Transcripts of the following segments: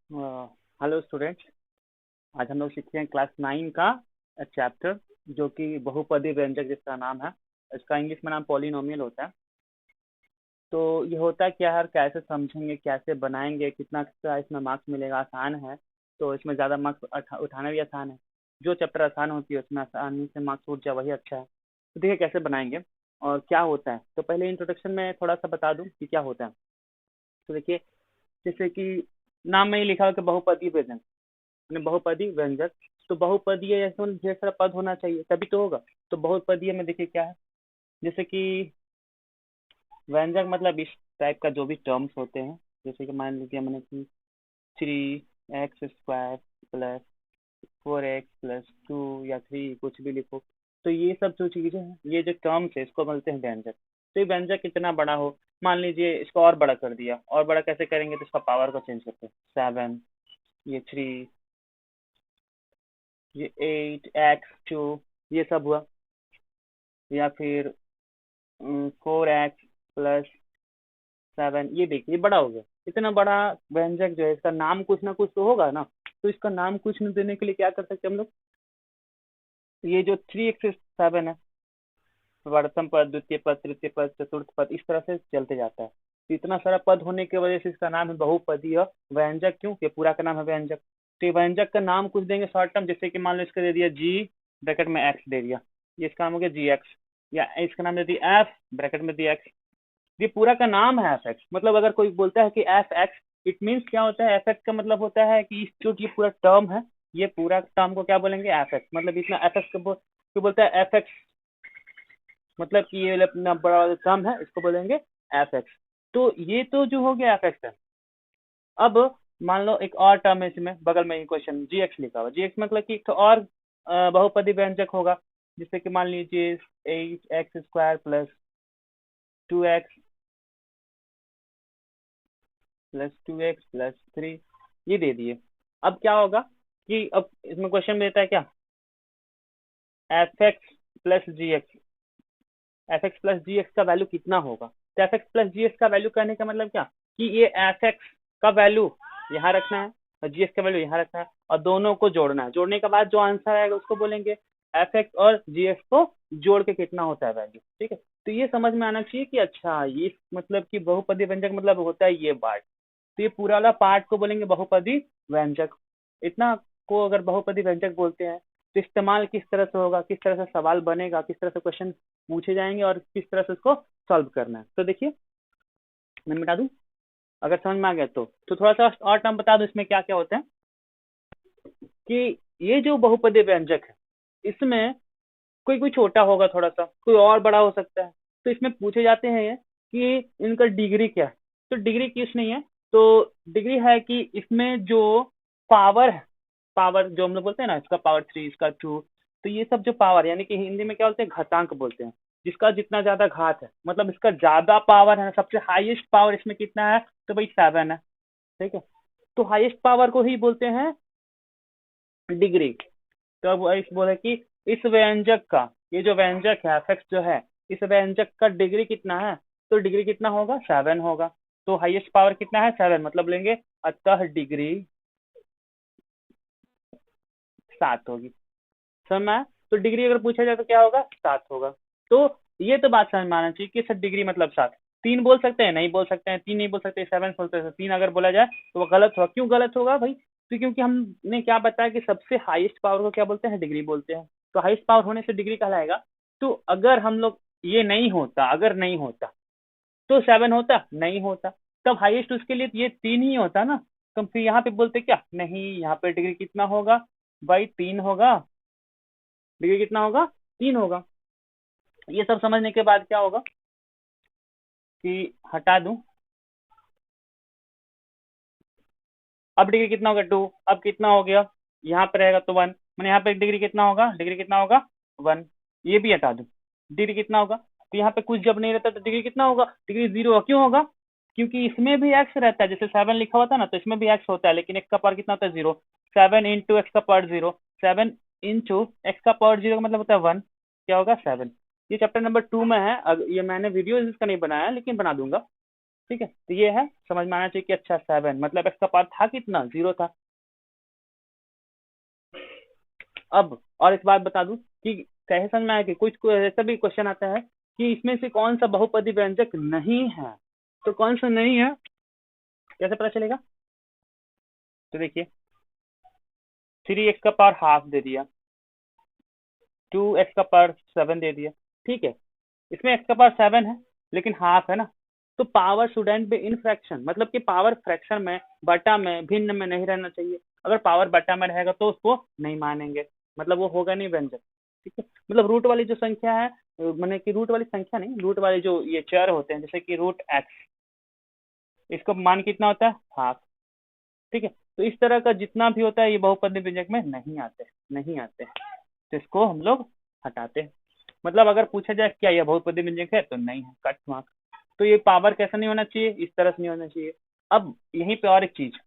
Hello students. आज हम लोग सीखते हैं क्लास 9 का चैप्टर जो कि बहुपदी व्यंजक जिसका नाम है। इसका इंग्लिश में नाम पॉलिनोमियल होता है। तो ये होता क्या है, कैसे समझेंगे, कैसे बनाएंगे, कितना का इसमें मार्क्स मिलेगा, आसान है। तो इसमें ज़्यादा मार्क्स उठाना भी आसान है। जो चैप्टर आसान होती है उसमें आसानी से मार्क्स उठ जाए वही अच्छा है। तो देखिए कैसे बनाएंगे और क्या होता है। तो पहले इंट्रोडक्शन में थोड़ा सा बता दूं कि क्या होता है। तो देखिए, जैसे कि नाम में ही लिखा हो कि बहुपदी व्यंजक, बहुपदी व्यंजक। तो बहुपदीय ऐसे मतलब ढेर सारा पद होना चाहिए तभी तो होगा। तो बहुपदीय में देखिए क्या है, जैसे कि व्यंजक मतलब इस टाइप का जो भी टर्म्स होते हैं। जैसे कि मान लीजिए मैंने कि 3x² प्लस 4x+2 या 3 कुछ भी लिखो। तो ये सब जो चीजें हैं, ये जो टर्म्स है इसको बोलते हैं व्यंजक। तो ये व्यंजक कितना बड़ा हो, मान लीजिए इसको और बड़ा कर दिया। और बड़ा कैसे करेंगे, तो इसका पावर को चेंज करते हैं। 7, ये 3, ये 8x2, ये सब हुआ। या फिर 4x+7, ये देखिए ये बड़ा हो गया। इतना बड़ा व्यंजक जो है इसका नाम कुछ ना कुछ तो होगा ना। तो इसका नाम कुछ न देने के लिए क्या कर सकते हैं हम लोग। ये जो 3x7 है, प्रथम पद, द्वितीय पद, तृतीय पद, चतुर्थ पद, इस तरह से चलते जाता है। तो इतना सारा पद होने की वजह से इसका नाम है बहुपदीय व्यंजक। क्यों, कि पूरा का नाम है व्यंजक। तो ये व्यंजक का नाम कुछ देंगे शॉर्ट टर्म, जैसे कि मान लो इसका दे दिया जी, ब्रैकेट में एक्स दे दिया, ये इसका नाम हो गया जी एक्स। या इसका नाम दे दिया एफ, ब्रैकेट में दिया एक्स। ये पूरा का नाम है एफ एक्स। मतलब अगर कोई बोलता है कि एफ एक्स, इट मीन्स क्या होता है, एफ एक्स का मतलब होता है कि इस जो ये पूरा टर्म है, ये पूरा टर्म को क्या बोलेंगे, एफ एक्स। मतलब इतना एफ एक्स को बोलता है एफ एक्स। मतलब कि ये अपना बड़ा वाला टर्म है इसको बोलेंगे एफ एक्स। तो ये तो जो हो गया एफ एक्स है। अब मान लो एक और टर्म है इसमें बगल में ही क्वेश्चन जी एक्स लिखा हुआ। जी एक्स मतलब कि एक तो और बहुपदी व्यंजक होगा। जैसे कि मान लीजिए 8x² +2x+3 ये दे दिए। अब क्या होगा कि अब इसमें क्वेश्चन में देता है क्या, f(x+g(x), f(x+g(x) का वैल्यू कितना होगा। तो f(x+g(x) का वैल्यू कहने का मतलब क्या, कि ये f(x) का वैल्यू यहाँ रखना है और gx का वैल्यू यहाँ रखना है और दोनों को जोड़ना है। जोड़ने के बाद जो आंसर आएगा उसको बोलेंगे f(x) और gx को जोड़ के कितना होता है वैल्यू। ठीक है, तो ये समझ में आना चाहिए कि अच्छा ये मतलब कि बहुपदी व्यंजक मतलब होता है ये पार्ट। तो ये पूरा वाला पार्ट को बोलेंगे बहुपदी व्यंजक। इतना को अगर बहुपदी व्यंजक बोलते हैं तो इस्तेमाल किस तरह से होगा, किस तरह से सवाल बनेगा, किस तरह से क्वेश्चन पूछे जाएंगे और किस तरह से उसको सॉल्व करना है। तो देखिए मैं बता दूं, अगर समझ में आ गया तो थोड़ा सा और टर्म बता दूं इसमें क्या क्या होता है। कि ये जो बहुपदी व्यंजक है इसमें कोई कोई छोटा होगा, थोड़ा सा कोई और बड़ा हो सकता है। तो इसमें पूछे जाते हैं ये कि इनका डिग्री क्या है। तो डिग्री किस नहीं है, तो डिग्री है कि इसमें जो पावर है, पावर जो हम लोग बोलते हैं ना, इसका पावर 3, इसका 2। तो ये सब जो पावर यानी कि हिंदी में क्या बोलते हैं, घातांक बोलते हैं। जिसका जितना ज्यादा घात है मतलब इसका ज्यादा पावर है, सबसे हाईएस्ट पावर इसमें कितना है, तो भाई 7 है। ठीक है, तो हाईएस्ट पावर को ही बोलते हैं डिग्री। तो अब इस बोले कि इस व्यंजक का, ये जो व्यंजक है एफ एक्स जो है, इस व्यंजक का डिग्री कितना है, तो डिग्री कितना होगा, 7 होगा। तो हाईएस्ट पावर कितना है, 7, मतलब लेंगे अतः डिग्री 7 होगी। समझ में आया? तो डिग्री अगर पूछा जाए तो क्या होगा, 7 होगा। तो ये तो बात समझ में आना चाहिए कि सर डिग्री मतलब 7। 3 बोल सकते हैं, नहीं बोल सकते हैं, 3 नहीं बोल सकते, 7 बोल सकते हैं। 3 अगर बोला जाए तो वो गलत होगा। क्यों गलत होगा भाई, तो क्योंकि हमने क्या बताया कि सबसे हाईएस्ट पावर को क्या बोलते हैं, डिग्री बोलते हैं। तो हाईएस्ट पावर होने से डिग्री कहलाएगा। तो अगर हम लोग ये नहीं होता, अगर नहीं होता तो 7 होता, नहीं होता तब हाईएस्ट उसके लिए ये 3 ही होता ना। तो फिर यहाँ पे बोलते क्या, नहीं यहाँ पे डिग्री कितना होगा भाई, 3 होगा। डिग्री कितना होगा, 3 होगा। ये सब समझने के बाद क्या होगा कि हटा दूं, अब डिग्री कितना होगा 2, अब कितना हो गया, यहाँ पे रहेगा तो 1, मैंने यहाँ पे डिग्री कितना होगा, डिग्री कितना होगा 1। ये भी हटा दूं, डिग्री कितना होगा, तो यहाँ पे कुछ जब नहीं रहता तो डिग्री कितना होगा, डिग्री 0 होगा। क्यों होगा, क्योंकि इसमें भी एक्स रहता है। जैसे 7 लिखा हुआ था ना, तो इसमें भी एक्स होता है, लेकिन एक्स का पावर कितना होता है, 0। 7 × एक्स का पावर 0, 7 × एक्स का पावर 0 का मतलब होता है 1। क्या होगा, 7। ये चैप्टर नंबर 2 में है। ये मैंने वीडियो इसका नहीं बनाया लेकिन बना दूंगा। ठीक है, तो ये है, समझ में आना चाहिए कि अच्छा 7 मतलब एक्स का पावर था कितना, 0 था। अब और एक बात बता दूं कि कैसे समझ में आया कि कुछ ऐसा भी क्वेश्चन आता है कि इसमें से कौन सा बहुपदी व्यंजक नहीं है, तो कौन सा नहीं है कैसे पता चलेगा? तो देखिए 3x का पावर हाफ दे दिया, 2x का पावर 7 दे दिया, ठीक है, इसमें x का पावर 7 है लेकिन हाफ है ना, तो power student be in fraction, मतलब कि पावर फ्रैक्शन में, बटा में, भिन्न में नहीं रहना चाहिए। अगर पावर बटा में रहेगा तो उसको नहीं मानेंगे, मतलब वो होगा नहीं व्यंजक। ठीक है, मतलब रूट वाली जो संख्या है, मैंने कि रूट वाली संख्या नहीं, रूट वाले जो ये चर होते हैं जैसे कि रूट एक्स, इसका मान कितना होता है, हाफ। ठीक है, तो इस तरह का जितना भी होता है ये बहुपदी व्यंजक में नहीं आते, नहीं आते, तो इसको हम लोग हटाते हैं। मतलब अगर पूछा जाए क्या यह बहुपदी व्यंजक है तो नहीं है, कट मार्क। तो ये पावर कैसा नहीं होना चाहिए, इस तरह से नहीं होना चाहिए। अब यहीं पे और एक चीज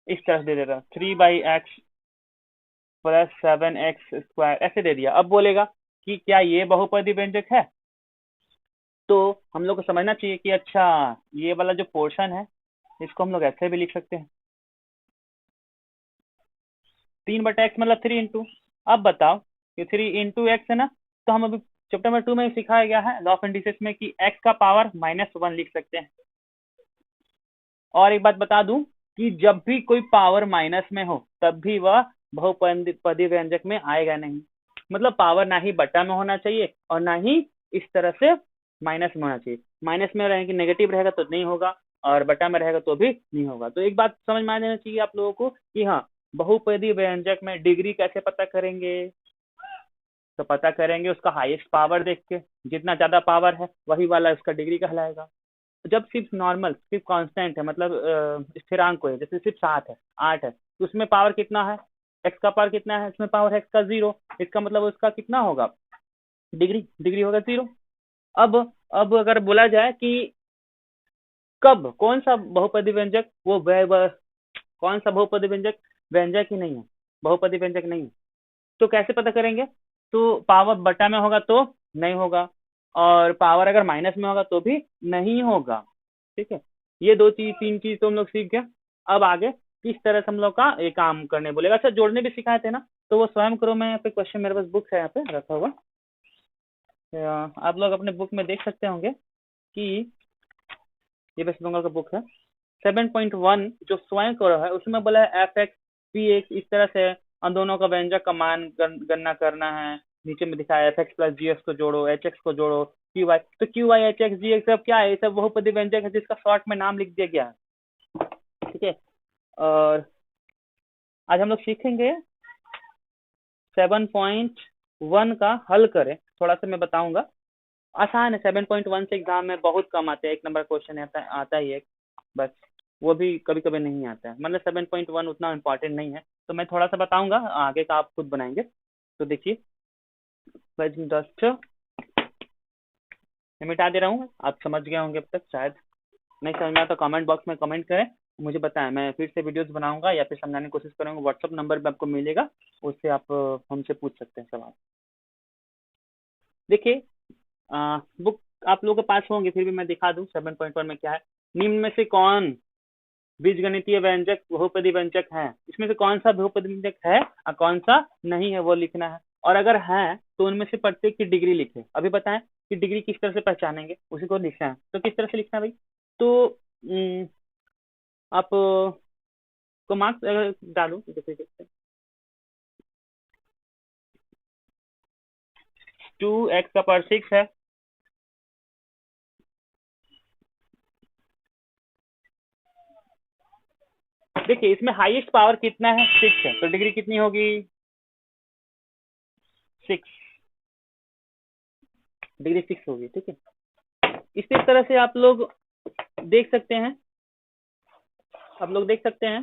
इस तरह से दे दे रहा, 3/x प्लस 7x² ऐसे दे दिया। अब बोलेगा कि क्या ये बहुपदी व्यंजक है, तो हम लोग को समझना चाहिए कि अच्छा ये वाला जो पोर्शन है इसको हम लोग ऐसे भी लिख सकते हैं, 3/x मतलब 3 इंटू। अब बताओ कि 3 इंटू x है ना, तो हम अभी चैप्टर नंबर 2 में सिखाया गया है लॉ ऑफ इंडिसेस में कि x का पावर -1 लिख सकते हैं। और एक बात बता दूं कि जब भी कोई पावर माइनस में हो तब भी वह बहुपदी व्यंजक में आएगा नहीं, मतलब पावर ना ही बटा में होना चाहिए और ना ही इस तरह से माइनस में होना चाहिए। माइनस में रहेगा, नेगेटिव रहेगा तो नहीं होगा, और बटा में रहेगा तो भी नहीं होगा। तो एक बात समझ में आ जाना चाहिए आप लोगों को कि हाँ, बहुपदी व्यंजक में डिग्री कैसे पता करेंगे, तो पता करेंगे उसका हाईएस्ट पावर देख के, जितना ज्यादा पावर है वही वाला उसका डिग्री कहलाएगा। जब सिर्फ नॉर्मल, सिर्फ कांस्टेंट है, मतलब स्थिरांक है, जैसे सिर्फ 7 है, 8 है, तो उसमें पावर कितना है, एक्स का पावर कितना है, इसमें पावर है एक्स का 0, इसका मतलब उसका कितना होगा, डिग्री, डिग्री होगा 0। अब अब अगर बोला जाए कि कब कौन सा बहुपदी व्यंजक वो कौन सा बहुपदी व्यंजक व्यंजक ही नहीं है, बहुपदी व्यंजक नहीं है, तो कैसे पता करेंगे? तो पावर बटा में होगा तो नहीं होगा, और पावर अगर माइनस में होगा तो भी नहीं होगा। ठीक है, ये दो चीज, तीन चीज तो हम लोग सीख गए। अब आगे किस तरह से हम लोग का ये काम करने बोलेगा। अच्छा, जोड़ने भी सिखाए थे ना, तो वो स्वयं करो। मैं यहाँ पे क्वेश्चन, मेरे पास बुक है यहाँ पे रखा हुआ, आप लोग अपने बुक में देख सकते होंगे कि ये वेस्ट बंगाल का बुक है, 7.1 जो स्वयं करो है उसमें बोला है f(x), p(x), इस तरह से उन दोनों का व्यंजक का मान गणना करना है। नीचे में दिखा है f(x + g(x) को जोड़ो, h(x) को जोड़ो, qy, तो qy h(x) g(x) सब क्या है, ये सब बहुपदी व्यंजक है जिसका शॉर्ट में नाम लिख दिया गया है। ठीक है, और आज हम लोग सीखेंगे 7.1 का हल करें, थोड़ा सा मैं बताऊंगा, आसान है। 7.1 से एग्जाम में बहुत कम आते हैं, 1 नंबर क्वेश्चन आता ही है बस, वो भी कभी कभी नहीं आता है, मतलब 7.1 उतना इम्पोर्टेंट नहीं है। तो मैं थोड़ा सा बताऊंगा, आगे का आप खुद बनाएंगे। तो देखिए, जस्ट मैं मिटा दे रहा हूँ, आप समझ गए होंगे अब तक शायद। नहीं समझ में आता तो कमेंट बॉक्स में कमेंट करें, मुझे बताएं, मैं फिर से वीडियोस बनाऊंगा या फिर समझाने की कोशिश करूंगा। व्हाट्सअप नंबर भी आपको मिलेगा, उससे आप हमसे पूछ सकते हैं सवाल। देखिए, बुक आप लोगों के पास होंगे, फिर भी मैं दिखा दूं 7.1 में क्या है। निम्न में से कौन बीजगणितीय व्यंजक बहुपदी व्यंजक है, इसमें से कौन सा बहुपदी व्यंजक है और कौन सा नहीं है वो लिखना है। और अगर है तो उनमें से प्रत्येक की डिग्री लिखे। अभी बताएं कि डिग्री किस तरह से पहचानेंगे, उसी को लिखना है। तो किस तरह से लिखना है भाई, तो आप को मार्क्स अगर डालू, जैसे 2x का पावर 6 है, देखिए इसमें हाईएस्ट पावर कितना है, 6 है, तो डिग्री कितनी होगी, 6, डिग्री 6 होगी। ठीक है, इसी तरह से आप लोग देख सकते हैं, आप लोग देख सकते हैं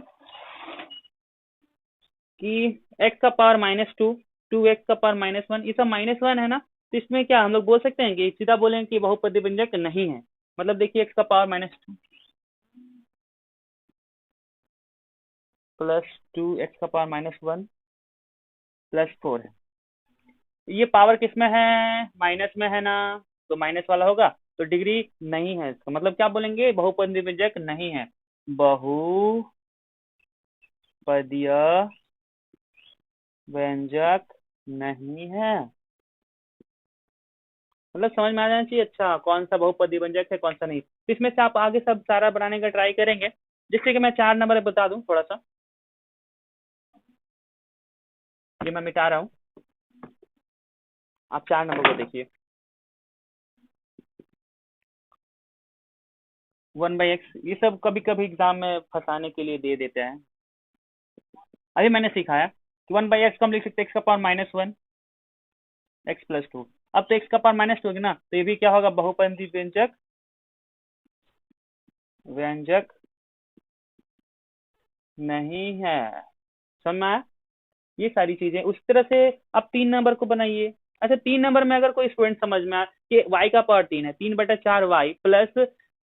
कि x का पावर -2, 2x का पावर -1, ये सब -1 है ना, तो इसमें क्या हम लोग बोल सकते हैं कि सीधा बोलेंगे कि बहुपदी व्यंजक नहीं है। मतलब देखिए x का पावर -2 प्लस 2x का पावर -1 प्लस 4 है, ये पावर किस में है, माइनस में है ना, तो माइनस वाला होगा। तो डिग्री नहीं है इसका मतलब क्या बोलेंगे, बहुपदी व्यंजक नहीं है, बहुपदीय व्यंजक नहीं है। मतलब समझ में आ जाना चाहिए अच्छा कौन सा बहुपदी व्यंजक है कौन सा नहीं। तो इसमें से आप आगे सब सारा बनाने का ट्राई करेंगे, जिससे कि मैं 4 नंबर बता दूं थोड़ा सा। ये मैं मिटा रहा हूँ, आप 4 नंबर को देखिए। 1/x ये सब कभी कभी एग्जाम में फंसाने के लिए दे देते हैं। अभी मैंने सिखाया कि 1/x को हम लिख सकते हैं एक्स का पावर -1 x+2। अब तो एक्स का पावर -2 होगी ना, तो ये भी क्या होगा, बहुपदी व्यंजक व्यंजक नहीं है। समझ में आया? ये सारी चीजें उस तरह से आप 3 नंबर को बनाइए। अच्छा 3 नंबर में अगर कोई स्टूडेंट समझ में आए कि y का पावर 3 है, 3/4y प्लस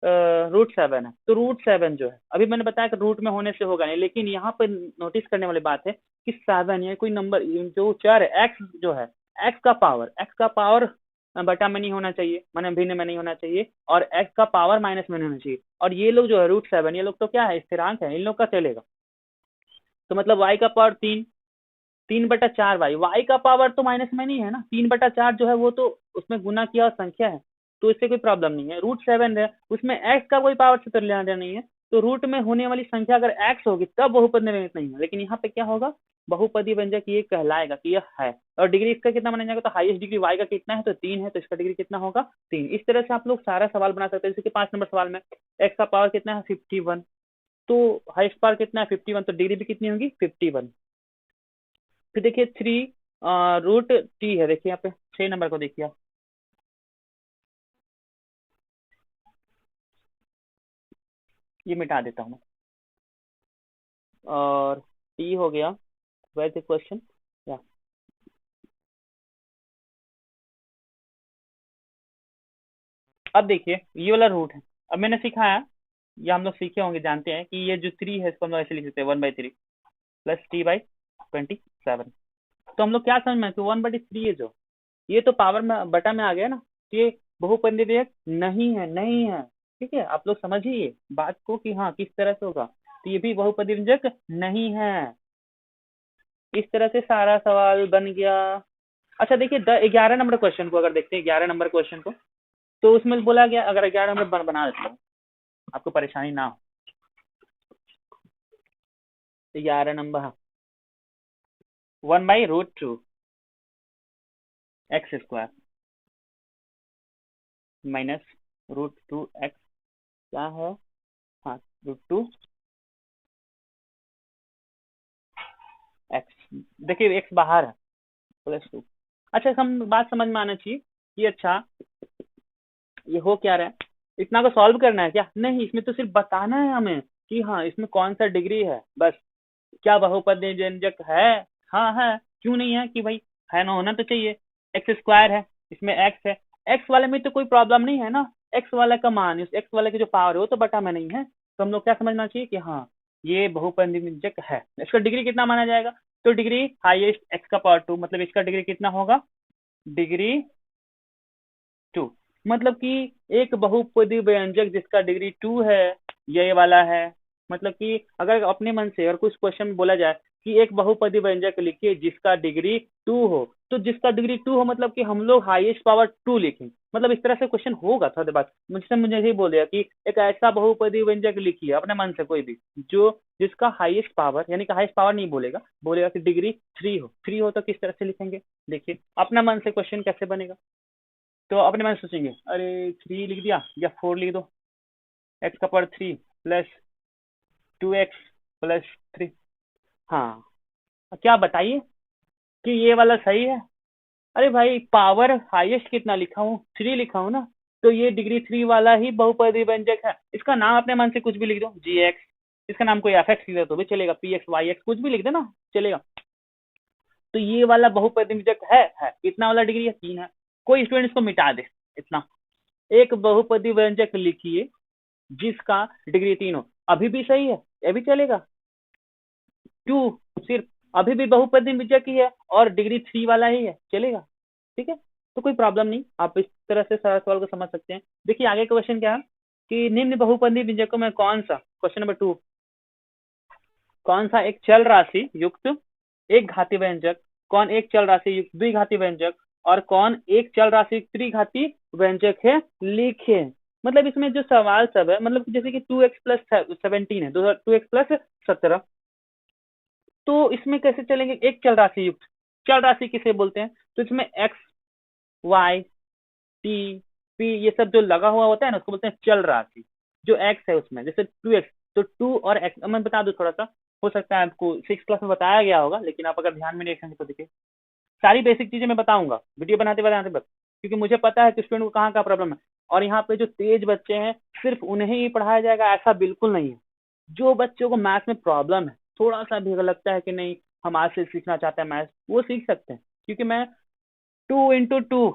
√7 है, तो √7 जो है अभी मैंने बताया कि रूट में होने से होगा नहीं, लेकिन यहाँ पर नोटिस करने वाली बात है कि 7 या कोई नंबर जो चर है x जो है, x का पावर बटा में नहीं होना चाहिए, माने भिन्न में नहीं होना चाहिए, और x का पावर माइनस में नहीं होना चाहिए। और ये लोग जो है √7 ये लोग तो क्या है, स्थिरांक है, इन लोग का चलेगा। तो मतलब y का पावर 3/4 वाई का पावर तो माइनस में नहीं है ना, 3/4 जो है वो तो उसमें गुना किया हुआ संख्या है, तो इससे कोई प्रॉब्लम नहीं है। √7 है उसमें एक्स का कोई पावर से तो लेना देना नहीं है, तो रूट में होने वाली संख्या अगर एक्स होगी तब बहुपद में व्यंजक नहीं है, लेकिन यहाँ पे क्या होगा, बहुपदी व्यंजक ये कहलाएगा कि यह है। और डिग्री इसका कितना माना जाएगा, तो हाईएस्ट डिग्री वाई का कितना है, तो 3 है, तो इसका डिग्री कितना होगा 3। इस तरह से आप लोग सारा सवाल बना सकते हैं। जैसे कि 5 नंबर सवाल में एक्स का पावर कितना है 51, तो हाईएस्ट पावर कितना है 51, तो डिग्री भी कितनी होगी 51। फिर देखिए 3 √t है, देखिए यहाँ पे 6 नंबर को देखिए आप, ये मिटा देता हूँ मैं। और t हो गया, वेयर द क्वेश्चन, या अब देखिए ये वाला रूट है। अब मैंने सिखाया, ये हम लोग सीखे होंगे, जानते हैं कि ये जो 3 है इसको हम लोग ऐसे लिख सकते हैं 1/3 प्लस t/27। तो हम लोग क्या समझ में कि 1/3 है जो, ये तो पावर में बटा में आ गया ना, तो ये बहुपदी व्यंजक नहीं है, नहीं है। ठीक है, आप लोग समझिए बात को कि हाँ किस तरह से होगा, तो ये भी बहुपदी व्यंजक नहीं है। इस तरह से सारा सवाल बन गया। अच्छा देखिए 11 नंबर क्वेश्चन को अगर देखते हैं, 11 नंबर क्वेश्चन को, तो उसमें बोला गया, अगर 11 नंबर बना देता हूँ आपको परेशानी ना हो। 11 नंबर, हाँ, 1/√2 x² -√2x क्या है, हाँ √2 एक्स। देखिए एक्स बाहर है, +2। अच्छा हम बात समझ में आना चाहिए कि अच्छा ये हो क्या रहा है, इतना को सॉल्व करना है क्या, नहीं, इसमें तो सिर्फ बताना है हमें कि हाँ इसमें कौन सा डिग्री है बस। क्या बहुपदी व्यंजक है, हाँ है, क्यों नहीं है कि भाई, है ना, होना तो चाहिए। x² है, इसमें x है, x वाले में तो कोई प्रॉब्लम नहीं है ना, x वाला का मान, इस x वाले की जो पावर है वो तो बटा में नहीं है, तो हम लोग क्या समझना चाहिए कि हाँ ये बहुपदी व्यंजक है। इसका डिग्री कितना माना जाएगा, तो डिग्री हाईएस्ट x का पावर 2, मतलब इसका डिग्री कितना होगा, डिग्री 2। मतलब कि एक बहुपदी व्यंजक जिसका डिग्री 2 है, ये वाला है। मतलब कि अगर अपने मन से और कुछ क्वेश्चन में बोला जाए कि एक बहुपदी व्यंजक लिखिए जिसका डिग्री 2 हो, तो जिसका डिग्री 2 हो मतलब कि हम लोग हाईएस्ट पावर 2 लिखें, मतलब इस तरह से क्वेश्चन होगा। थोड़ी बात मुझसे मुझे यही बोलेगा कि एक ऐसा बहुपदी व्यंजक लिखिए अपने मन से कोई भी, जो जिसका हाईएस्ट पावर, यानी कि हाईएस्ट पावर नहीं बोलेगा, बोलेगा कि डिग्री 3 हो तो किस तरह से लिखेंगे। देखिए अपना मन से क्वेश्चन कैसे बनेगा, तो अपने मन से सोचेंगे अरे 3 लिख दिया या 4 लिख दो, एक्स का पावर 3 +2x+3। हाँ, क्या बताइए कि ये वाला सही है। अरे भाई पावर हाईएस्ट कितना लिखा हूँ, 3 लिखा हूँ ना, तो ये डिग्री 3 वाला ही बहुपदी व्यंजक है। इसका नाम अपने मन से कुछ भी लिख दो, GX, इसका नाम कोई FX लिख दो तो भी चलेगा, PX YX कुछ भी लिख दे ना, चलेगा। तो ये वाला बहुपदी व्यंजक है, कितना वाला डिग्री है, 3 है। कोई स्टूडेंट इसको मिटा दे, इतना एक बहुपदी व्यंजक लिखिए जिसका डिग्री 3 हो, अभी भी सही है, ये भी चलेगा। 2 सिर्फ, अभी भी बहुपदी व्यंजक ही है और डिग्री 3 वाला ही है, चलेगा। ठीक है, तो कोई प्रॉब्लम नहीं, आप इस तरह से सारा सवाल को समझ सकते हैं। देखिए आगे क्वेश्चन क्या है कि निम्न बहुपदी व्यंजकों में कौन सा, क्वेश्चन नंबर 2, कौन सा एक चल राशि युक्त एक घाती व्यंजक, कौन एक चल राशि युक्त द्विघाती व्यंजक और कौन एक चल राशि युक्त त्रिघाती व्यंजक है, लिखे। मतलब इसमें जो सवाल सब है, मतलब जैसे कि 2x+17 है, 2x+17, तो इसमें कैसे चलेंगे, एक चल राशि युक्त, चल राशि किसे बोलते हैं, तो इसमें एक्स वाई टी पी ये सब जो लगा हुआ होता है ना, उसको बोलते हैं चल राशि। जो एक्स है उसमें जैसे 2x, तो 2 और एक्स, मैं बता दूं थोड़ा सा, हो सकता है आपको 6 क्लास में बताया गया होगा, लेकिन आप अगर ध्यान में नहीं रखेंगे तो देखिए सारी बेसिक चीजें मैं बताऊंगा वीडियो बनाते बनाते बस, क्योंकि मुझे पता है कि स्टूडेंट को कहाँ का प्रॉब्लम है। और यहाँ पे जो तेज बच्चे हैं सिर्फ उन्हें ही पढ़ाया जाएगा ऐसा बिल्कुल नहीं है। जो बच्चों को मैथ्स में प्रॉब्लम है, थोड़ा सा भी अगर लगता है कि नहीं हम आज से सीखना चाहते हैं मैथ्स, वो सीख सकते हैं, क्योंकि मैं 2 × 2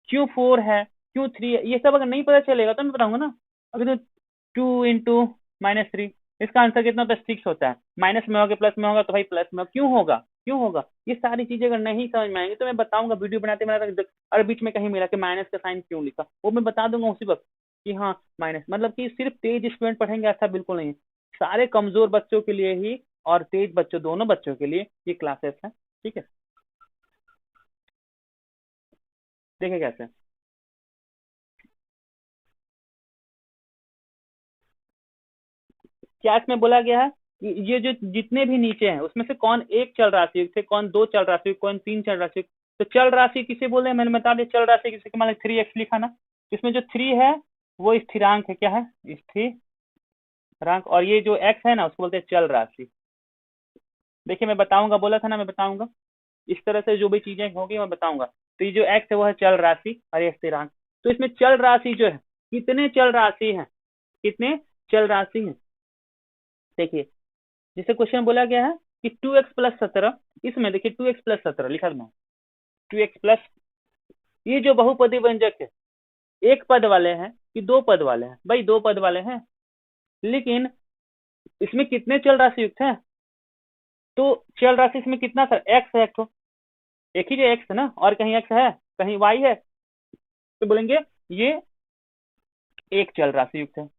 क्यों 4 है, क्यों 3 है, ये सब अगर नहीं पता चलेगा तो मैं बताऊंगा ना। अगर 2 × -3 इसका आंसर कितना होता है, 6 होता है, माइनस में होगा प्लस में होगा तो भाई प्लस में क्यों होगा, क्यों होगा, ये सारी चीजें अगर नहीं समझ में आएंगी तो मैं बताऊंगा वीडियो बनाते बनाते, और बीच में कहीं मिला कि माइनस का साइन क्यों लिखा, वो मैं बता दूंगा उसी वक्त कि हाँ माइनस, मतलब कि सिर्फ तेज स्टूडेंट पढ़ेंगे ऐसा बिल्कुल नहीं है, सारे कमजोर बच्चों के लिए ही और तेज बच्चों, दोनों बच्चों के लिए ये क्लासेस है। ठीक है, देखें कैसे, क्या इसमें बोला गया है कि ये जो जितने भी नीचे हैं उसमें से कौन एक चल राशि युक्त है, कौन दो चल राशि युक्त, कौन तीन चल राशि युक्त। तो चल राशि किसे बोले हैं? मैंने बता दिया, चल राशि किसे, मान 3x लिखा ना, इसमें जो 3 है वो स्थिरांक है, क्या है, स्थिरांक, और ये जो x है ना उसको बोलते हैं चल राशि। देखिए मैं बताऊंगा, बोला था ना मैं बताऊंगा, इस तरह से जो भी चीजें होगी मैं बताऊंगा। तो ये जो x है वो है चल राशि और ये स्थिरांक। तो इसमें चल राशि जो है, कितने चल राशि हैं, कितने चल राशि हैं, देखिए जैसे क्वेश्चन बोला गया है कि 2x+17, इसमें देखिए 2x+17 लिखा था, 2x+, ये जो बहुपदी व्यंजक है एक पद वाले हैं कि दो पद वाले हैं, भाई दो पद वाले हैं, लेकिन इसमें कितने चल राशि युक्त हैं, तो चल राशि इसमें कितना सर, एक्स है, एक तो एक ही जो एक्स है ना, और कहीं एक्स है कहीं वाई है, तो बोलेंगे ये एक चल राशि युक्त है,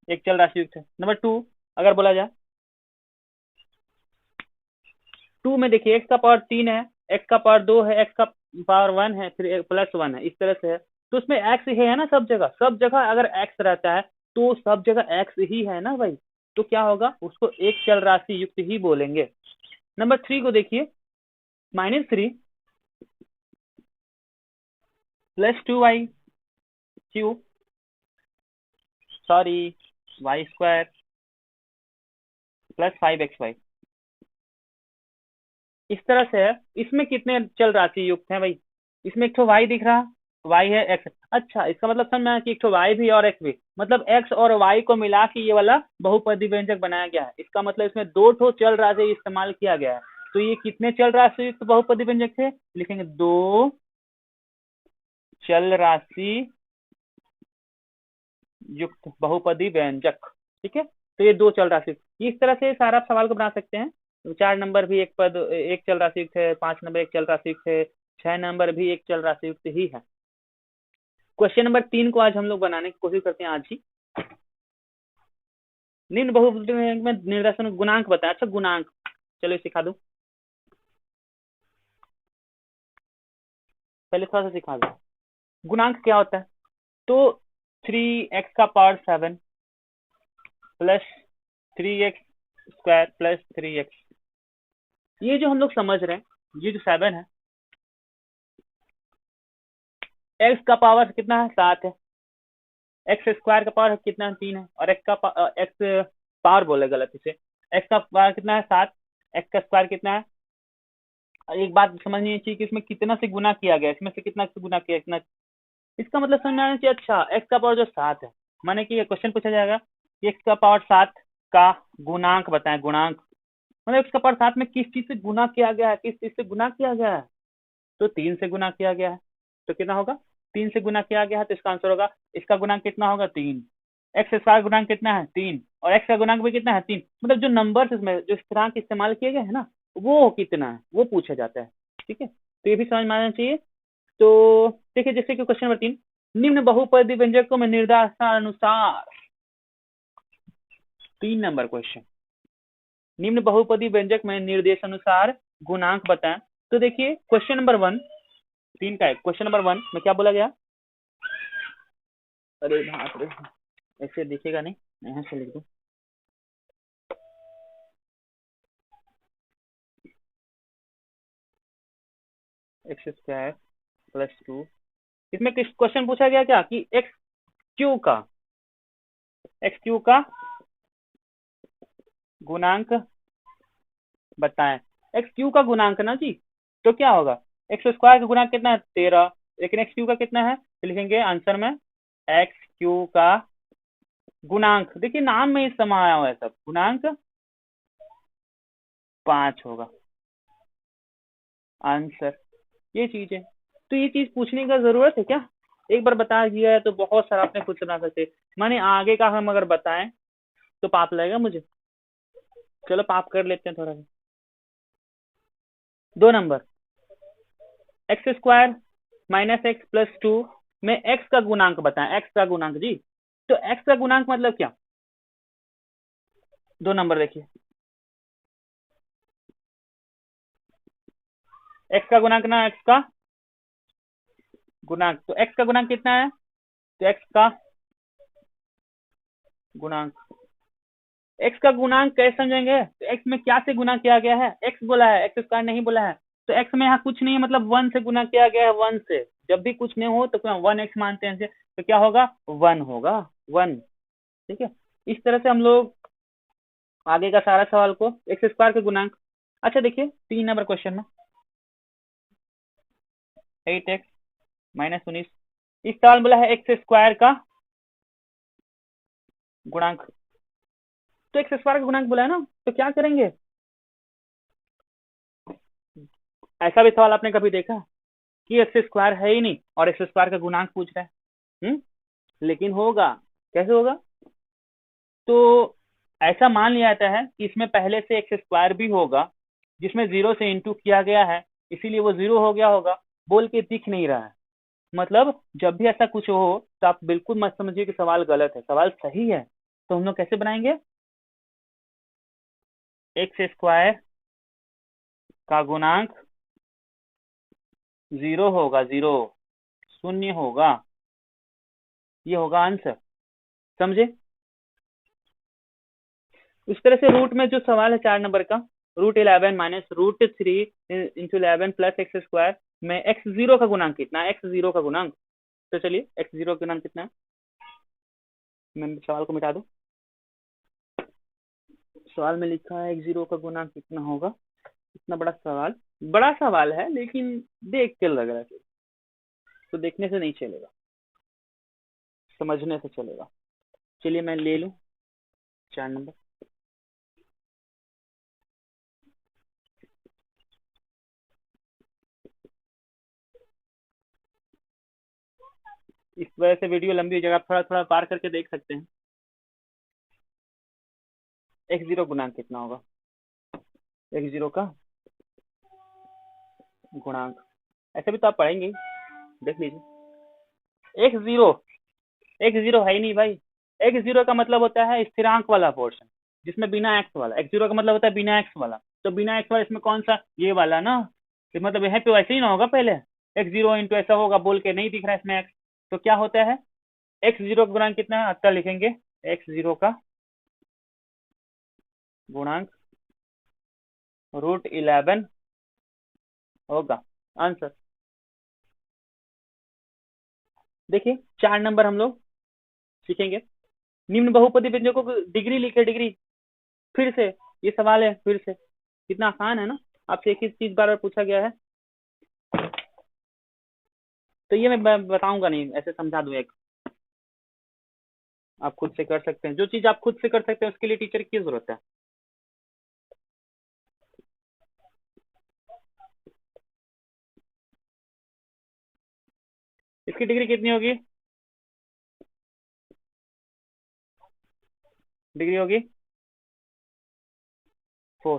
एक चल राशि युक्त है। नंबर 2 अगर बोला जाए, 2 में देखिए एक्स का पावर 3 है, एक्स का पावर 2 है, एक्स का पावर 1 है, फिर +1 है, इस तरह से है। तो उसमें एक्स है ना, सब जगह, सब जगह अगर एक्स रहता है तो सब जगह एक्स ही है ना भाई, तो क्या होगा, उसको एक चल राशि युक्त ही बोलेंगे। नंबर 3 को देखिए, -3 +2y³ सॉरी y² +5xy, इस तरह से है। इसमें कितने चल राशि युक्त हैं भाई, इसमें एक तो y दिख रहा, y है x, अच्छा इसका मतलब समझ में आया कि एक तो y भी और x भी, मतलब x और y को मिला के ये वाला बहुपदी व्यंजक बनाया गया है। इसका मतलब इसमें दो ठो चल राशि इस्तेमाल किया गया है। तो ये कितने चल राशि युक्त बहुपदी व्यंजक थे, लिखेंगे दो चल राशि युक्त बहुपदी व्यंजक। ठीक है, तो ये दो चल राशि, इस तरह से सारा सवाल को बना सकते हैं। 4 नंबर भी एक पद एक चल राशि युक्त है, 5 नंबर एक चल राशि युक्त है, 6 नंबर भी एक चल राशि युक्त ही है। क्वेश्चन नंबर 3 को आज हम लोग बनाने की कोशिश करते हैं आज ही। निम्न बहुपदी में निर्देशन गुणांक बताया, अच्छा गुणांक, चलो सिखा दूं, पहले थोड़ा सा सिखा दूं गुणांक क्या होता है। तो 3x⁻7 +3x² +3x, ये जो हम लोग समझ रहे हैं, ये जो 7 है, एक्स का पावर कितना है, 7 है, एक्स स्क्वायर का पावर कितना है, 3 है, और एक्स पावर बोले गलत इसे, एक्स का पावर कितना है, 7, एक्स का स्क्वायर कितना है। और एक बात समझनी चाहिए कि इसमें कितना से गुना किया गया, इसमें से कितना से गुना किया, इतना, इसका मतलब समझ में आना चाहिए। अच्छा एक्स का पावर जो 7 है, माने कि ये क्वेश्चन पूछा जाएगा कि एक्स का पावर 7 का गुणांक बताएं, गुणांक मतलब एक्स का पावर 7 में किस चीज से गुना किया गया है, किस चीज से गुना किया गया है, तो 3 से गुना किया गया है, तो कितना होगा, 3 से गुना किया गया है, तो इसका आंसर होगा, इसका गुणांक कितना होगा, 3। एक्स स्क्वायर गुणांक कितना है, 3, और एक्स का गुणांक भी कितना है, 3। मतलब जो नंबर इसमें जो स्थिरांक इस्तेमाल किए गए हैं ना, वो कितना है वो पूछा जाता है। ठीक है, तो ये भी समझ में आना चाहिए। तो देखिए जैसे कि क्वेश्चन नंबर 3, निम्न बहुपदी व्यंजकों में निर्देशानुसार, 3 नंबर क्वेश्चन, निम्न बहुपदी व्यंजक में निर्देशानुसार गुणांक बताएं। तो देखिए क्वेश्चन नंबर 1, 3 का है, क्वेश्चन नंबर 1 में क्या बोला गया, अरे बाप रे, ऐसे दिखेगा नहीं, यहाँ से लिख दो। एक्स स्क्वायर प्लस 2, इसमें क्वेश्चन पूछा गया क्या कि एक्स क्यू का गुणांक बताएं। एक्स क्यू का गुणांक ना जी, तो क्या होगा, एक्स स्क्वायर का गुणांक कितना है 13, लेकिन एक्स क्यू का कितना है, तो लिखेंगे आंसर में एक्स क्यू का गुणांक, देखिए नाम में ही समाया हुआ है सब, गुणांक 5 होगा आंसर। ये चीज है, तो ये चीज पूछने का जरूरत है क्या, एक बार बता दिया है तो बहुत सारा आपने खुद सुना सकते, माने आगे का हम अगर बताएं तो पाप लगेगा मुझे, चलो पाप कर लेते हैं थोड़ा सा। 2 number, x square minus x plus 2 में एक्स का गुणांक बताएं, एक्स का गुणांक जी, तो एक्स का गुणांक मतलब क्या, 2 नंबर देखिए, एक्स का गुणांक ना, एक्स का गुणांक, तो एक्स का गुणांक कितना है, तो एक्स का गुणांक, एक्स का गुणांक कैसे समझेंगे, तो एक्स में क्या से गुना किया गया है, एक्स बोला है, एक्स स्क्वायर नहीं बोला है, तो एक्स में यहाँ कुछ नहीं है, मतलब 1 से गुना किया गया है, 1 से, जब भी कुछ नहीं हो तो 1 एक्स मानते हैं, तो क्या होगा 1 होगा, 1। ठीक है, इस तरह से हम लोग आगे का सारा सवाल को एक्स स्क्वायर के गुणांक। अच्छा देखिए 3 नंबर क्वेश्चन में 8x-19, इस सवाल बोला है एक्स स्क्वायर का गुणांक, तो एक्स स्क्वायर का गुणांक बोला है ना, तो क्या करेंगे, ऐसा भी सवाल आपने कभी देखा कि एक्स स्क्वायर है ही नहीं और एक्स स्क्वायर का गुणांक पूछ रहा है, लेकिन होगा, कैसे होगा, तो ऐसा मान लिया जाता है कि इसमें पहले से एक्स स्क्वायर भी होगा जिसमें 0 से इंटू किया गया है, इसीलिए वो 0 हो गया होगा, बोल के दिख नहीं रहा है, मतलब जब भी ऐसा कुछ हो तो आप बिल्कुल मत समझिए कि सवाल गलत है, सवाल सही है, तो हम लोग कैसे बनाएंगे, एक्स स्क्वायर का गुणांक 0 होगा, 0 शून्य होगा, ये होगा आंसर, समझे। इस तरह से रूट में जो सवाल है 4 नंबर का, √11 minus √3 into 11 plus x square में x0 का गुणांक कितना है, x0 का गुणांक, तो चलिए x0 का गुणांक कितना है, मैं सवाल को मिटा दूं, सवाल में लिखा है x0 का गुणांक कितना होगा, इतना बड़ा सवाल, बड़ा सवाल है लेकिन देख के लग रहा है, तो देखने से नहीं चलेगा, समझने से चलेगा। चलिए मैं ले लूं 4 नंबर, इस वजह से वीडियो लंबी हो जाएगा, थोड़ा थोड़ा पार करके देख सकते हैं। x0 गुणांक कितना होगा, x0 का गुणांक, ऐसे भी तो आप पढ़ेंगे, देख लीजिए, x0 है ही नहीं भाई, x0 का मतलब होता है स्थिरांक वाला पोर्शन, जिसमें बिना एक्स वाला, x0 का मतलब होता है बिना एक्स वाला, तो बिना एक्स वाला इसमें कौन सा, ये वाला ना, तो मतलब यहाँ पे वैसे ही ना होगा, पहले x0 इंटू ऐसा होगा, बोल के नहीं दिख रहा है इसमें x, तो क्या होता है, x0 का गुणांक कितना है, अच्छा लिखेंगे x0 का गुणांक √11 होगा आंसर। देखिए 4 नंबर हम लोग सीखेंगे, निम्न बहुपदी व्यंजकों को डिग्री लिखे, डिग्री, फिर से ये सवाल है, फिर से कितना आसान है ना, आपसे एक ही चीज बार बार पूछा गया है, तो ये मैं बताऊंगा नहीं, ऐसे समझा दूं एक, आप खुद से कर सकते हैं, जो चीज आप खुद से कर सकते हैं उसके लिए टीचर की जरूरत है। इसकी डिग्री कितनी होगी, डिग्री होगी 4,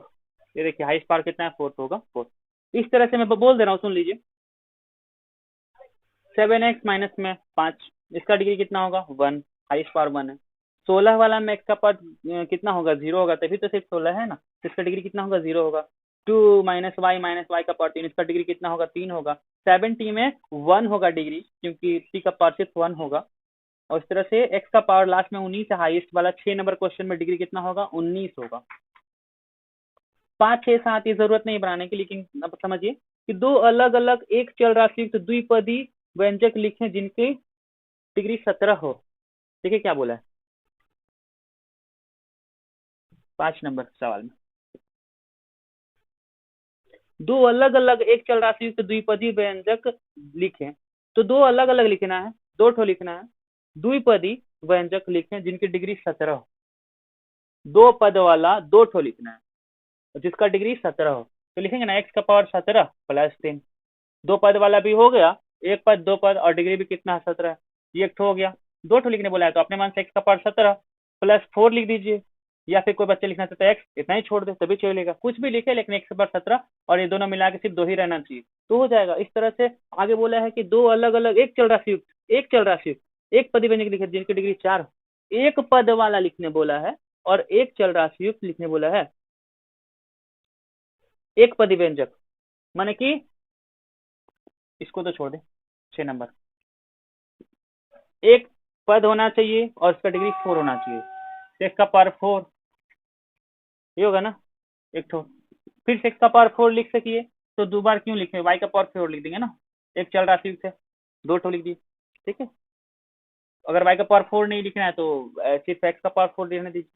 ये देखिए हाईएस्ट पावर कितना है, 4 होगा 4। इस तरह से मैं बोल दे रहा हूँ, सुन लीजिए। 7x माइनस में 5, इसका डिग्री कितना होगा 1, हाईएस्ट पावर 1 है। 16 वाला में x का पावर कितना होगा 0 होगा, तभी तो सिर्फ 16 है ना, तो इसका डिग्री कितना होगा 0 होगा। 2 माइनस y का पावर 3, इसका डिग्री कितना होगा 3 होगा। 7t में 1 होगा डिग्री, क्योंकि t का पावर सिर्फ 1 होगा। और इस तरह से x का पावर लास्ट में 19 है, हाईएस्ट वाला 6 नंबर क्वेश्चन में डिग्री कितना होगा 19 होगा। 5 6 7 ये जरूरत नहीं बनाने की, लेकिन अब समझिए कि दो अलग अलग एक चल राशि युक्त द्विपदी व्यंजक लिखें जिनकी डिग्री 17 हो। देखिए क्या बोला है 5 नंबर सवाल में, दो अलग अलग एक चल राशि युक्त द्विपदी व्यंजक लिखें। तो दो अलग अलग लिखना है, दो ठो लिखना है। द्विपदी व्यंजक लिखें जिनकी डिग्री 17 हो। दो पद वाला दो ठो लिखना है जिसका डिग्री 17 हो। तो लिखेंगे ना x का पावर 17 प्लस 3। दो पद वाला भी हो गया, एक पद दो पद और डिग्री भी कितना है 17, ये एक ठो हो गया। दो ठो लिखने बोला है तो अपने मन से x का पावर 17 प्लस 4 लिख दीजिए, या फिर कोई बच्चे लिखना चाहते हैं x इतना ही छोड़ दे तभी चलेगा, कुछ भी लिखे लेकिन x का पावर 17 और ये दोनों मिला के सिर्फ 2 ही रहना चाहिए तो हो जाएगा। इस तरह से आगे बोला है कि दो अलग अलग एक चल राशि युक्त एक पदी व्यंजक लिखे जिनकी डिग्री 4, एक पद वाला लिखने बोला है और एक चल राशि युक्त लिखने बोला है। एक पदी व्यंजक माने कि इसको तो छोड़ दे, 6 नंबर, एक पद होना चाहिए और उसका डिग्री 4 होना चाहिए, तो x का पावर 4 ये होगा ना एक ठो। फिर से x का पावर 4 लिख सकिए तो दो बार क्यों लिखे, y का पावर 4 लिख देंगे ना, एक चल राशि से दो ठो लिख दिए, ठीक है। अगर y का पावर 4 नहीं लिखना है तो सिर्फ x का पावर 4 लिखने दीजिए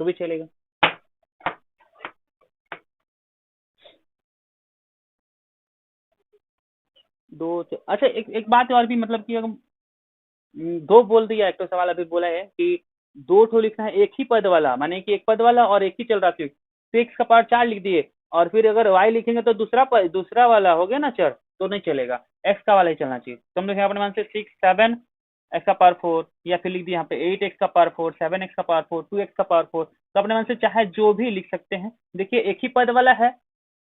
तो भी चलेगा। अच्छा एक बात और भी, मतलब कि अगर दो बोल दिया, एक तो सवाल अभी बोला है कि दो ठो लिखना है एक ही पद वाला, माने कि एक पद वाला और एक ही चल रहा थी, तो x का पावर 4 लिख दिए और फिर अगर y लिखेंगे तो दूसरा वाला हो गया ना चर, तो नहीं चलेगा, x का वाला ही चलना चाहिए। तो हम लोग अपने मन से 6 7 x का पावर 4, या फिर लिख दिया यहाँ पे 8 x का पावर 4, 7 x का पावर 4, 2 x का पावर 4, तो अपने मन से चाहे जो भी लिख सकते हैं। देखिए एक ही पद वाला है,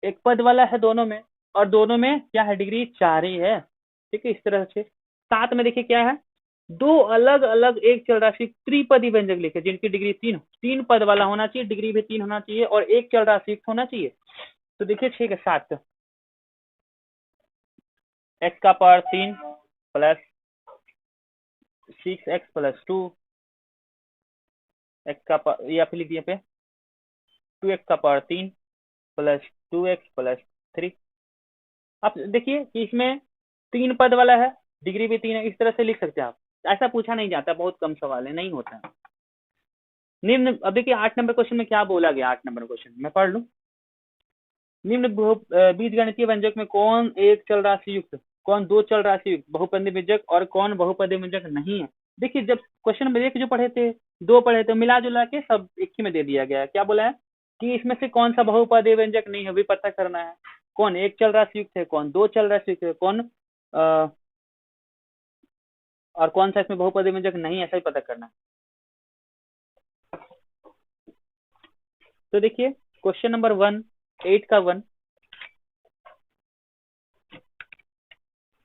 एक पद वाला है दोनों में, और दोनों में क्या है डिग्री 4 ही है, ठीक है। इस तरह से साथ में देखिए क्या है, दो अलग अलग एक चल राशि त्रिपदी व्यंजक लिखे जिनकी डिग्री 3, 3 पद वाला होना चाहिए, डिग्री भी 3 होना चाहिए और एक चल राशि होना चाहिए। तो देखिए 6 के साथ x का power 3 plus 6x plus 2 x का पावर, या फिर लिख दिए पे 2x का पावर 3 प्लस 2x प्लस 3। अब देखिए कि इसमें 3 पद वाला है, डिग्री भी 3 है, इस तरह से लिख सकते हैं आप। ऐसा पूछा नहीं जाता, बहुत कम सवाल है, नहीं होता है। निम्न, अब देखिए 8 नंबर क्वेश्चन में क्या बोला गया, 8 नंबर क्वेश्चन मैं पढ़ लूं। निम्न बीजगणितीय व्यंजक में कौन एक चल राशि युक्त, कौन दो चल राशि युक्त बहुपदी व्यंजक और कौन बहुपदी व्यंजक नहीं है। देखिए जब क्वेश्चन नंबर 1 जो पढ़े थे, दो पढ़े थे, मिला जुला के सब एक ही में दे दिया गया है। क्या बोला है कि इसमें से कौन सा बहुपदी व्यंजक नहीं है, भी पता करना है। कौन एक चल राशि युक्त है, कौन दो चल राशि युक्त है, कौन और कौन सा इसमें बहुपदी व्यंजक नहीं है, ऐसा ही पता करना है। तो देखिए क्वेश्चन नंबर 1, 8 का 1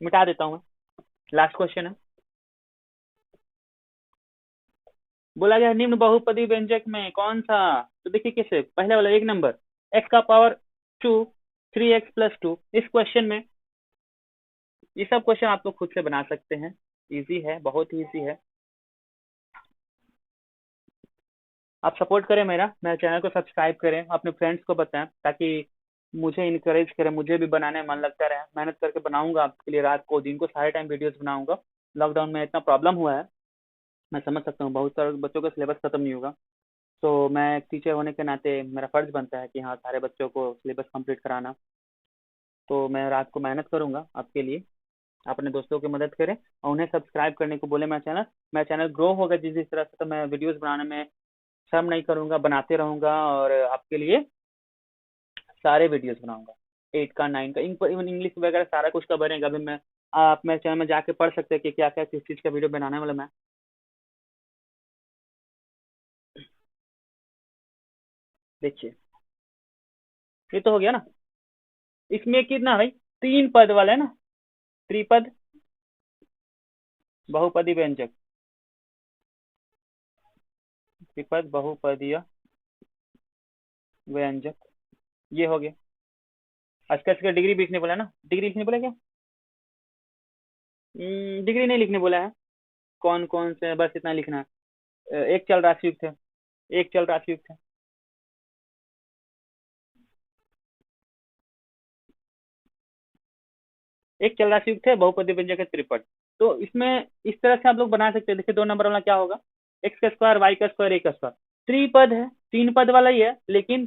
मिटा देता हूं मैं, लास्ट क्वेश्चन है। बोला गया निम्न बहुपदी व्यंजक में कौन सा, तो देखिए कैसे, पहले वाला 1 नंबर x का पावर 2 3x प्लस 2। इस क्वेश्चन में ये सब क्वेश्चन आप लोग खुद से बना सकते हैं, इजी है, बहुत ही इजी है। आप सपोर्ट करें मेरे चैनल को सब्सक्राइब करें, अपने फ्रेंड्स को बताएं ताकि मुझे इनकरेज करें, मुझे भी बनाने में मन लगता रहे। मेहनत करके बनाऊंगा आपके लिए, रात को दिन को सारे टाइम वीडियोस बनाऊंगा। लॉकडाउन में इतना प्रॉब्लम हुआ है, मैं समझ सकता हूँ, बहुत सारे बच्चों का सिलेबस खत्म नहीं होगा। तो मैं एक टीचर होने के नाते मेरा फर्ज बनता है कि हाँ सारे बच्चों को सिलेबस कंप्लीट कराना। तो मैं रात को मेहनत करूंगा आपके लिए। अपने दोस्तों की मदद करें और उन्हें सब्सक्राइब करने को बोले। मैं चैनल ग्रो होगा जिस जिस तरह से, तो मैं वीडियोस बनाने में शर्म नहीं करूंगा, बनाते रहूंगा और आपके लिए सारे वीडियोस बनाऊंगा। 8 का 9 का इवन इंग्लिश वगैरह सारा कुछ का बनेगा। अभी मैं, आप मेरे चैनल में जाके पढ़ सकते हैं कि क्या क्या किस चीज़ का वीडियो बनाने वाला मैं। देखिए ये तो हो गया ना। इसमें कितना भाई, 3 पद वाला है ना, त्रिपद बहुपदी व्यंजक, त्रिपद बहुपदीय व्यंजक, ये हो गया। अच्छा इसका डिग्री भी लिखने बोला है ना, डिग्री लिखने बोला क्या? डिग्री नहीं लिखने बोला है। कौन कौन से, बस इतना लिखना है। एक चल राशि युक्त है, एक चल राशि युक्त है। एक चल राशि युक्त है, बहुपदी व्यंजक है, त्रिपद। तो इसमें इस तरह से आप लोग बना सकते हैं। देखिए 2 नंबर वाला क्या होगा, एक्स का स्क्वायर वाई का स्क्वायर ए का स्क्वायर। त्रिपद है, 3 पद वाला ही है, लेकिन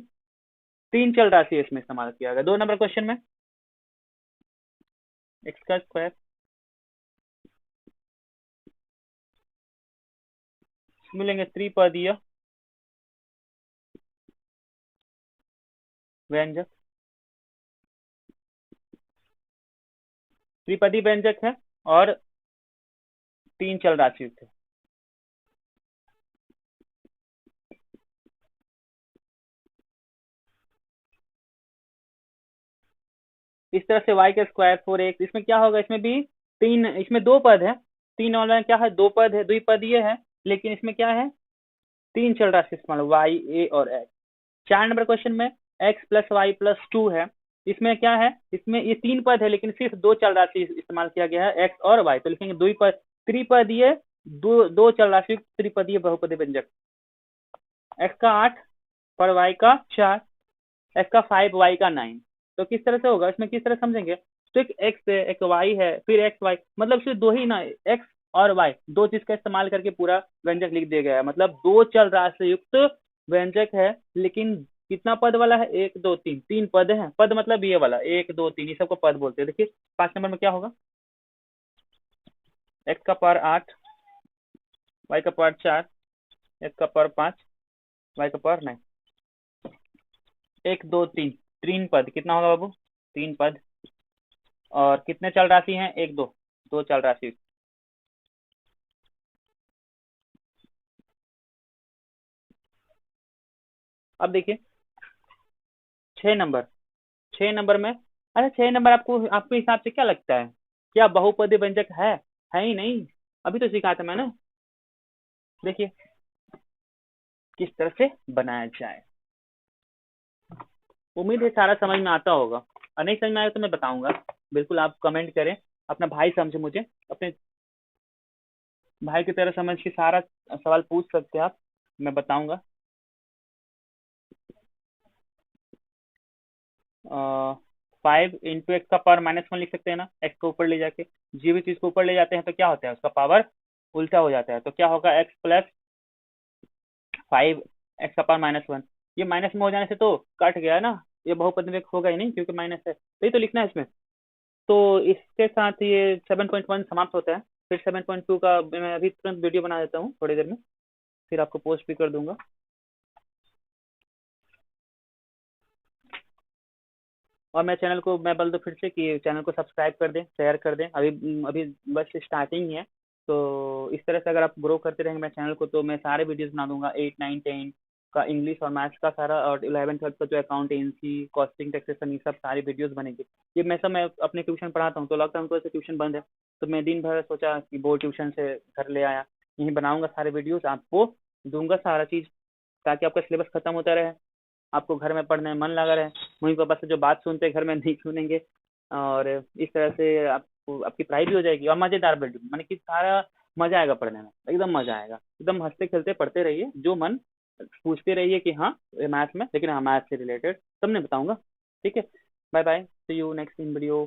3 चल राशि है इसमें इस्तेमाल किया गया 2 नंबर क्वेश्चन में। एक्स का स्क्वायर, मिलेंगे त्रिपदीय व्यंजक, त्रिपदी व्यंजक है और 3 चल राशि युक्त है। इस तरह से वाई का स्क्वायर 4x, इसमें क्या होगा, इसमें भी तीन, इसमें 2 पद है। तीन वाला क्या है, 2 पद है, द्विपदीय है, लेकिन इसमें क्या है, 3 चल राशि इस्तेमाल, वाई ए और एक्स। 4 नंबर क्वेश्चन में x+y+2 है। इसमें क्या है, इसमें ये 3 पद है, लेकिन सिर्फ 2 चल राशि इस्तेमाल किया गया है, एक्स और वाई। तो लिखेंगे द्विपद, त्रिपदीय, दो चल राशि त्रिपदीय बहुपदी व्यंजक। एक्स का 8 पर वाई का 4, एक्स का 5 वाई का 9। तो किस तरह से होगा, इसमें किस तरह समझेंगे, तो एक एक्स है एक वाई है, फिर एक्स वाई, मतलब सिर्फ दो ही ना, एक्स और वाई, दो चीज का इस्तेमाल करके पूरा व्यंजक लिख दिया गया है। मतलब 2 चल राशि युक्त व्यंजक है, लेकिन कितना पद वाला है, 1 2 3, 3 पद है। पद मतलब ये वाला 1 2 3, ये सबको पद बोलते हैं। देखिए 5 नंबर में क्या होगा, एक्स का पावर 8, वाई का पावर 4, एक्स का पावर 5, वाई का पावर 9। 1 2 3, 3 पद कितना होगा बाबू, 3 पद। और कितने चल राशि हैं, 1 2, 2 चल राशि। अब देखिए 6 नंबर, 6 नंबर में, अरे 6 नंबर आपको, आपके हिसाब से क्या लगता है, क्या बहुपदी व्यंजक है ही नहीं? अभी तो सिखाया था मैंने। देखिए किस तरह से बनाया जाए। उम्मीद है सारा समझ में आता होगा, और नहीं समझ में आएगा तो मैं बताऊंगा। बिल्कुल आप कमेंट करें, अपना भाई समझे मुझे, अपने भाई की तरह समझ के सारा सवाल पूछ सकते हैं आप, मैं बताऊंगा। 5 इंटू एक्स का पावर -1 लिख सकते हैं ना, एक्स को ऊपर ले जाके। जी भी चीज को ऊपर ले जाते हैं तो क्या होता है, उसका पावर उल्टा हो जाता है। तो क्या होगा, x+5, एक्स का पावर -1। ये माइनस में हो जाने से तो कट गया ना, ये बहुपद में होगा ही नहीं क्योंकि माइनस है, तो ये तो लिखना है इसमें। तो इसके साथ ये 7.1 समाप्त होता है। फिर 7.2 का मैं अभी तुरंत वीडियो बना देता हूँ थोड़ी देर में, फिर आपको पोस्ट भी कर दूंगा। और मैं चैनल को मैं बोल दूं फिर से कि चैनल को सब्सक्राइब कर दें, शेयर कर दें। अभी अभी बस स्टार्टिंग ही है। तो इस तरह से अगर आप ग्रो करते रहेंगे मेरे चैनल को, तो मैं सारे वीडियोस बना दूंगा, 8 9 10 का इंग्लिश और मैथ्स का सारा, और 11 12 का जो अकाउंटेंसी कॉस्टिंग टैक्सेशन, ये सब सारे वीडियोस बनेंगे। ये मैं सब मैं अपने ट्यूशन पढ़ाता हूँ, तो लॉकडाउन की वजह से ट्यूशन बंद है, तो मैं दिन भर सोचा कि बोर्ड ट्यूशन से घर ले आया, यहीं बनाऊंगा सारे वीडियोस, आपको दूंगा सारा चीज़, ताकि आपका सिलेबस खत्म होता रहे, आपको घर में पढ़ने में मन लगा रहे। मम्मी पापा से जो बात सुनते हैं घर में नहीं सुनेंगे, और इस तरह से आपको आपकी पढ़ाई भी हो जाएगी और मजेदार भी, माने कि सारा मजा आएगा पढ़ने में, एकदम मजा आएगा। एकदम हंसते खेलते पढ़ते रहिए, जो मन पूछते रहिए कि हाँ मैथ में, लेकिन हाँ मैथ से रिलेटेड तब मैं बताऊंगा। ठीक है, bye bye, see you next in video.